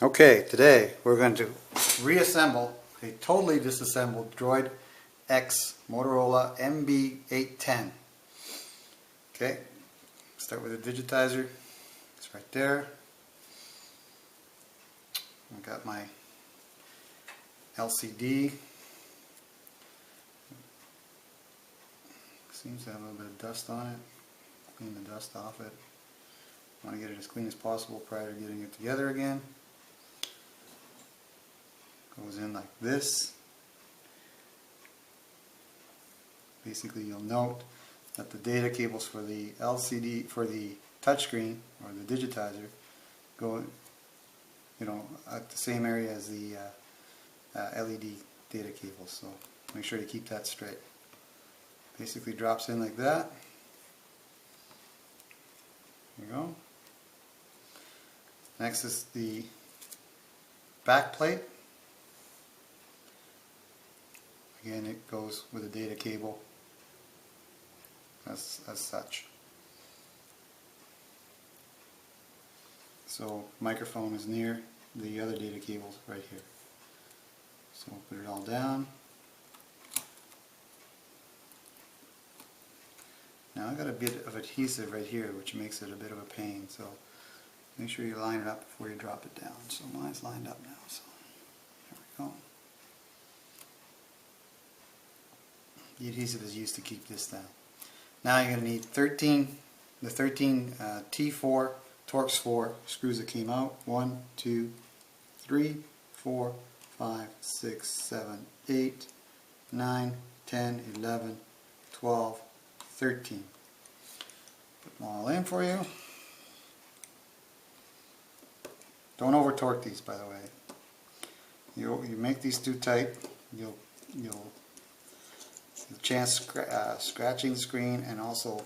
Okay, today we're going to reassemble a totally disassembled Droid X Motorola MB810. Okay, start with the digitizer. It's right there. I've got my LCD. Seems to have a little bit of dust on it. Clean the dust off it. Want to get it as clean as possible prior to getting it together again. Goes in like this. Basically, you'll note that the data cables for the LCD, for the touchscreen or the digitizer, go, at the same area as the LED data cables. So make sure you keep that straight. Basically, drops in like that. There you go. Next is the backplate. Again, it goes with a data cable as such. So microphone is near the other data cables right here. So we'll put it all down. Now I've got a bit of adhesive right here which makes it a bit of a pain, so make sure you line it up before you drop it down. So mine's lined up now, so there we go. The adhesive is used to keep this down. Now you're going to need the 13 T4 Torx 4 screws that came out. 1, 2, 3, 4, 5, 6, 7, 8, 9, 10, 11, 12, 13. Put them all in for you. Don't over torque these, by the way. You make these too tight, you'll chance scratching the screen, and also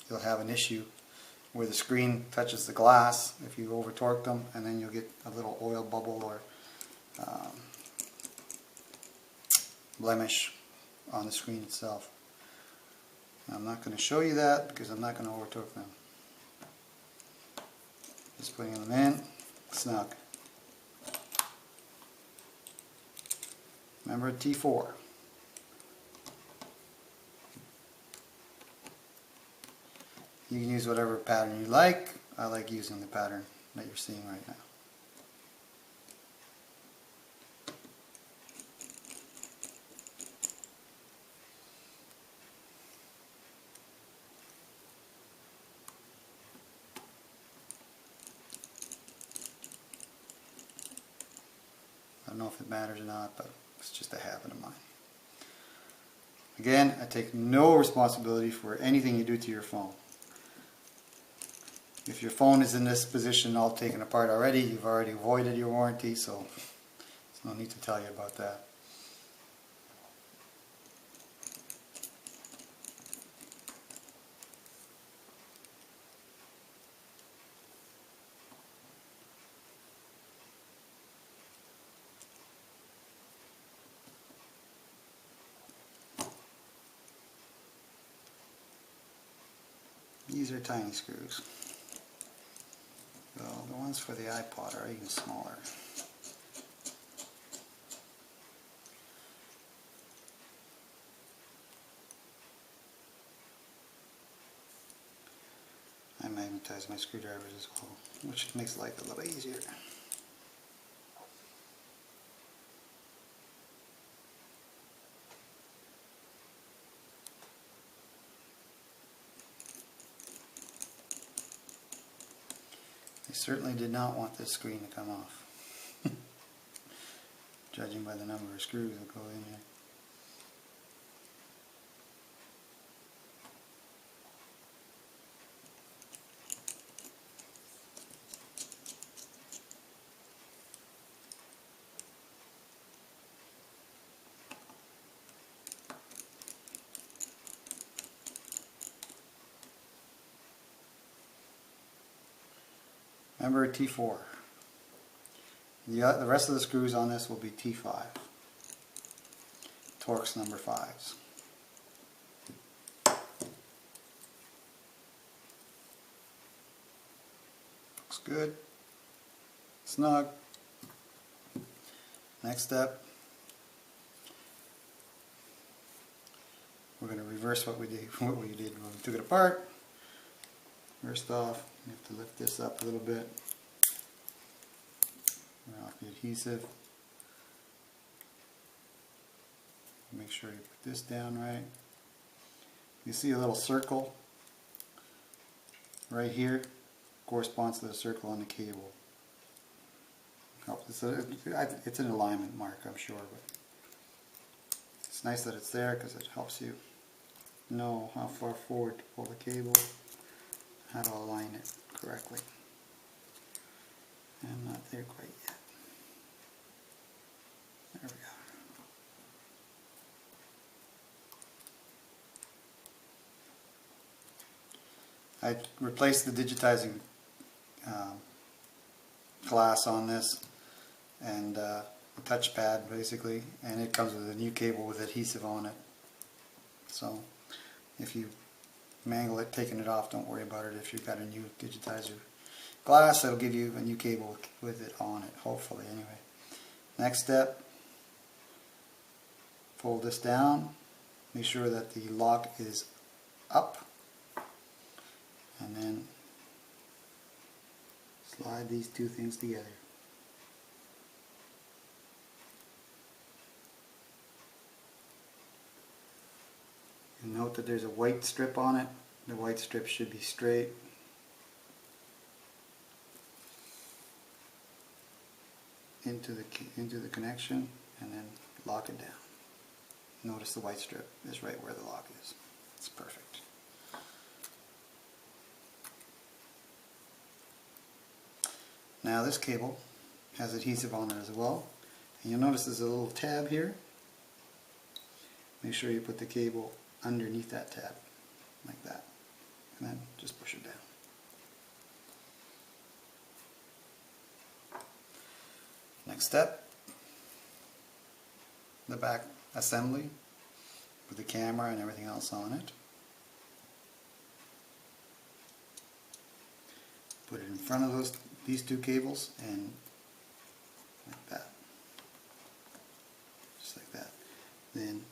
you'll have an issue where the screen touches the glass if you over torque them, and then you'll get a little oil bubble or blemish on the screen itself. I'm not going to show you that because I'm not going to over torque them. Just putting them in snug. Remember T4. You can use whatever pattern you like. I like using the pattern that you're seeing right now. I don't know if it matters or not, but it's just a habit of mine. Again, I take no responsibility for anything you do to your phone. If your phone is in this position all taken apart already, you've already voided your warranty, so there's no need to tell you about that. These are tiny screws. Well, the ones for the iPod are even smaller. I magnetize my screwdrivers as well, which makes life a little easier. I certainly did not want this screen to come off, judging by the number of screws that go in here. Remember T4. The rest of the screws on this will be T5. Torx number 5s. Looks good. snug. Next step, we're going to reverse what we did when we took it apart. First off, you have to lift this up a little bit. We're off the adhesive. Make sure you put this down right. You see a little circle right here, corresponds to the circle on the cable. It's an alignment mark, I'm sure, but it's nice that it's there because it helps you know how far forward to pull the cable, how to align it correctly. I'm not there quite yet. There we go. I replaced the digitizing glass on this and a touchpad basically, and it comes with a new cable with adhesive on it. So if you mangle it taking it off, don't worry about it. If you've got a new digitizer glass, it'll give you a new cable with it on it, hopefully anyway. Next step, fold this down, make sure that the lock is up, and then slide these two things together. And note that there's a white strip on it. The white strip should be straight. Into the connection, and then lock it down. Notice the white strip is right where the lock is. It's perfect. Now this cable has adhesive on it as well, and you'll notice there's a little tab here. Make sure you put the cable underneath that tab, like that, and then just push it down. Next step, the back assembly with the camera and everything else on it. Put it in front of these two cables and like that, just like that. Then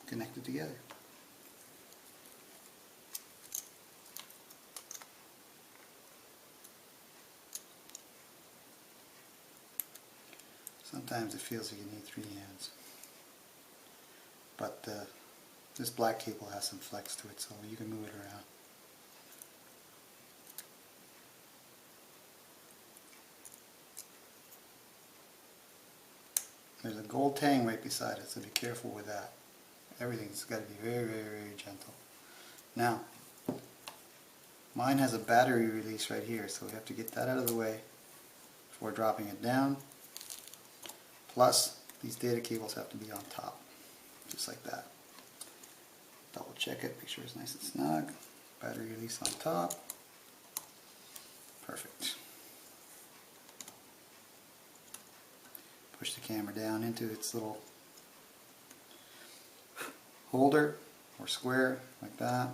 connect it together. Sometimes it feels like you need 3 hands, but this black cable has some flex to it, so you can move it around. There's a gold tang right beside it, so be careful with that. Everything's got to be very, very, very gentle. Now, mine has a battery release right here, so we have to get that out of the way before dropping it down. Plus, these data cables have to be on top, just like that. Double check it, make sure it's nice and snug. Battery release on top. Perfect. Push the camera down into its little holder or square, like that.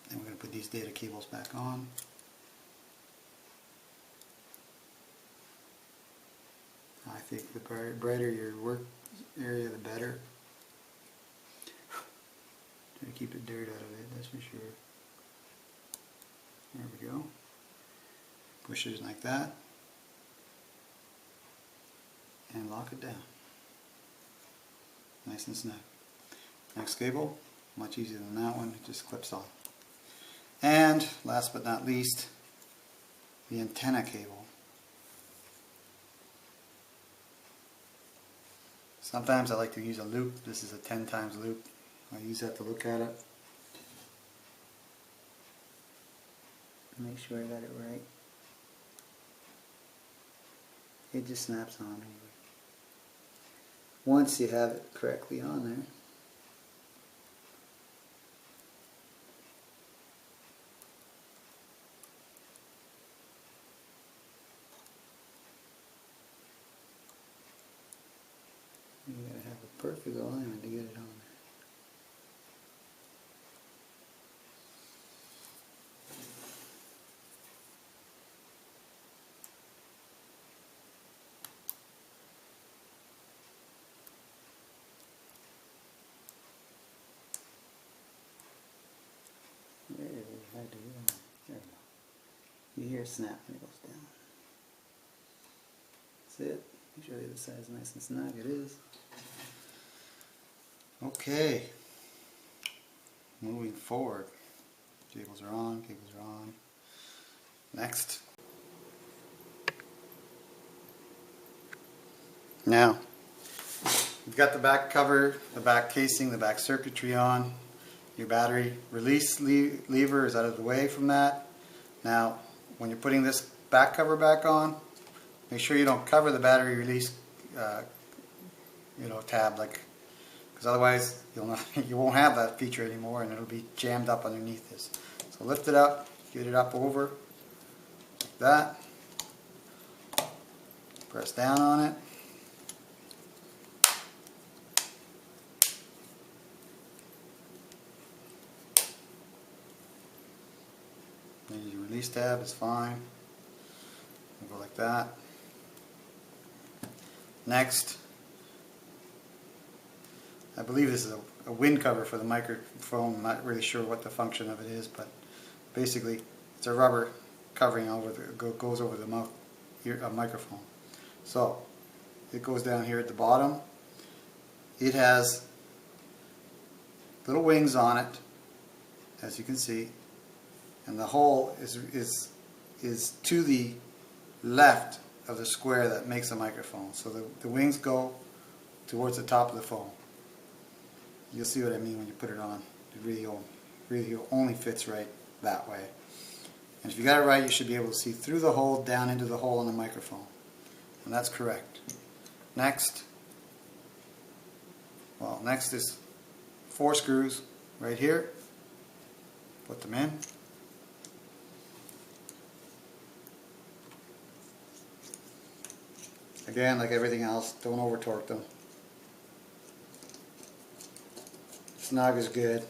And we're going to put these data cables back on. I think the brighter your work area, the better. Try to keep the dirt out of it, that's for sure. There we go. Push it like that. And lock it down. Nice and snug. Next cable, much easier than that one, it just clips on. And last but not least, the antenna cable. Sometimes I like to use a loop. This is a 10 times loop. I use that to look at it. Make sure I got it right. It just snaps on anyway. Once you have it correctly on there. You gotta have a perfect alignment to get it on there. hard to hear. There we go. You hear a snap when it goes down. That's it. Make sure the other side is nice and snug. It is. Okay. Moving forward. Cables are on. Cables are on. Next. Now, you've got the back cover, the back casing, the back circuitry on. Your battery release lever is out of the way from that. Now, when you're putting this back cover back on, make sure you don't cover the battery release tab, because otherwise you won't have that feature anymore and it'll be jammed up underneath this. So lift it up, get it up over like that, press down on it. And your release tab is fine. We'll go like that. Next, I believe this is a wind cover for the microphone. I'm not really sure what the function of it is, but basically it's a rubber covering over goes over the microphone. So it goes down here at the bottom. It has little wings on it, as you can see, and the hole is to the left of the square that makes a microphone. So the wings go towards the top of the phone. You'll see what I mean when you put it on. It really only fits right that way. And if you got it right, you should be able to see through the hole down into the hole on the microphone. And that's correct. Next is 4 screws right here. Put them in. Again, like everything else, don't over torque them. Snug is good.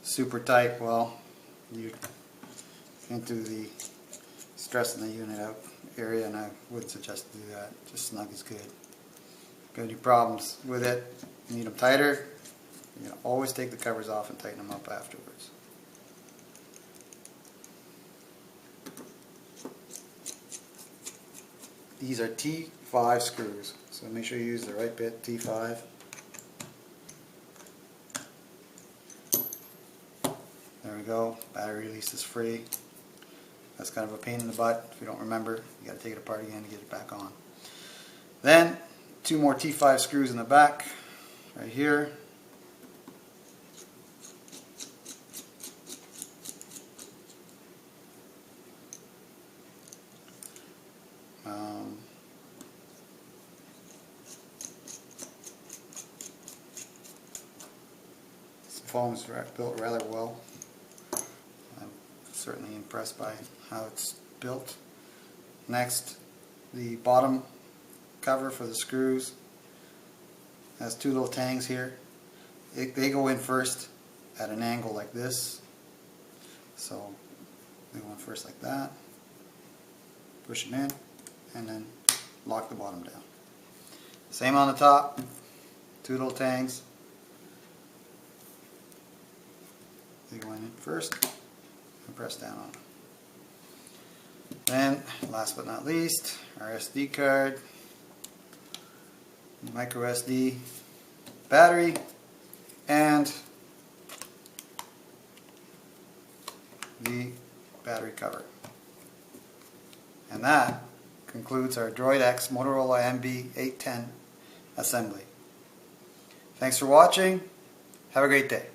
Super tight, well, you're into the stressing the unit out area, and I wouldn't suggest to do that. Just snug is good. Got any problems with it, you need them tighter, you can always take the covers off and tighten them up afterwards. These are T5 screws, so make sure you use the right bit, T5. There we go, battery release is free. That's kind of a pain in the butt. If you don't remember, you got to take it apart again to get it back on. Then 2 more T5 screws in the back, right here. This phone is built rather well. I'm certainly impressed by how it's built. Next, the bottom cover for the screws has 2 little tangs here. They go in first at an angle like this. So they go in first like that. Push them in and then lock the bottom down. Same on the top. 2 little tangs. They go in first and press down on them. Then, last but not least, our SD card, micro SD battery, and the battery cover. And that concludes our Droid X Motorola MB810 assembly. Thanks for watching. Have a great day.